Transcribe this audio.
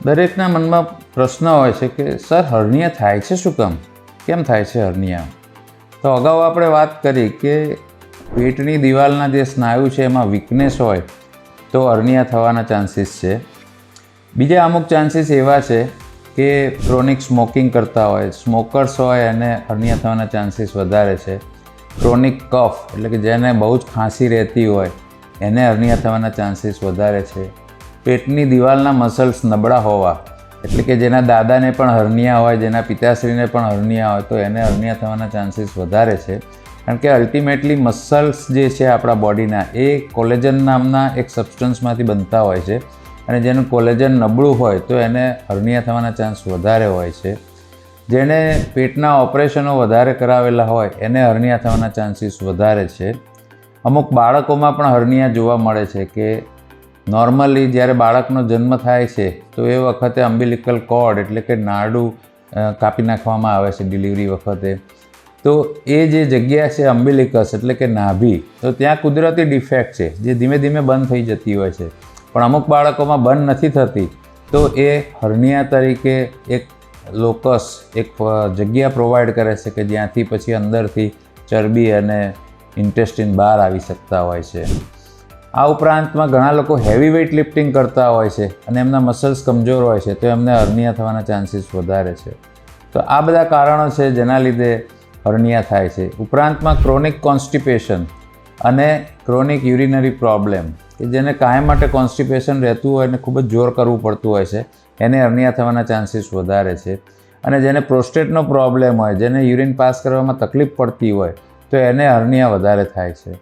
દરેકના મનમાં પ્રશ્ન હોય છે કે સર હર્નિયા થાય છે શું કામ, કેમ થાય છે હર્નિયા? તો અગાઉ આપણે વાત કરી કે પેટની દિવાલના જે સ્નાયુ છે એમાં વીકનેસ હોય તો હર્નિયા થવાના ચાન્સીસ છે. બીજા અમુક ચાન્સીસ એવા છે કે ક્રોનિક સ્મોકિંગ કરતા હોય, સ્મોકર્સ હોય અને હર્નિયા થવાના ચાન્સીસ વધારે છે. ક્રોનિક કફ એટલે કે જેને બહુ જ ખાંસી રહેતી હોય એને હર્નિયા થવાના ચાન્સીસ વધારે છે. પેટની દિવાલના મસલ્સ નબળા હોવા એટલે કે જેના દાદાને પણ હર્નિયા હોય, જેના પિતાશ્રીને પણ હર્નિયા હોય તો એને હર્નિયા થવાના ચાન્સીસ વધારે છે. કારણ કે અલ્ટિમેટલી મસલ્સ જે છે આપણા બોડીના એ કોલેજન નામના એક સબસ્ટન્સમાંથી બનતા હોય છે અને જેનું કોલેજન નબળું હોય તો એને હર્નિયા થવાના ચાન્સ વધારે હોય છે. જેણે પેટના ઓપરેશનો વધારે કરાવેલા હોય એને હર્નિયા થવાના ચાન્સીસ વધારે છે. અમુક બાળકોમાં પણ હર્નિયા જોવા મળે છે કે નોર્મલી જ્યારે બાળકનો જન્મ થાય છે તો એ વખતે અમ્બિલિકલ કોર્ડ એટલે કે નાડું કાપી નાખવામાં આવે છે ડિલિવરી વખતે. તો એ જે જગ્યા છે અમ્બિલિકસ એટલે કે નાભી, તો ત્યાં કુદરતી ડિફેક્ટ છે જે ધીમે ધીમે બંધ થઈ જતી હોય છે, પણ અમુક બાળકોમાં બંધ નથી થતી તો એ હર્નિયા તરીકે એક લોકસ, એક જગ્યા પ્રોવાઈડ કરે છે કે જ્યાંથી પછી અંદરથી ચરબી અને ઇન્ટેસ્ટિન બહાર આવી શકતા હોય છે. આ ઉપરાંતમાં ઘણા લોકો હેવી વેઇટ લિફ્ટિંગ કરતા હોય છે અને એમના મસલ્સ કમજોર હોય છે તો એમને હર્નિયા થવાના ચાન્સીસ વધારે છે. તો આ બધા કારણો છે જેના લીધે હર્નિયા થાય છે. ઉપરાંતમાં ક્રોનિક કોન્સ્ટિપેશન અને ક્રોનિક યુરિનરી પ્રોબ્લેમ કે જેને કાયમ માટે કોન્સ્ટિપેશન રહેતું હોય અને ખૂબ જ જોર કરવું પડતું હોય છે એને હર્નિયા થવાના ચાન્સીસ વધારે છે. અને જેને પ્રોસ્ટેટનો પ્રોબ્લેમ હોય, જેને યુરિન પાસ કરવામાં તકલીફ પડતી હોય તો એને હર્નિયા વધારે થાય છે.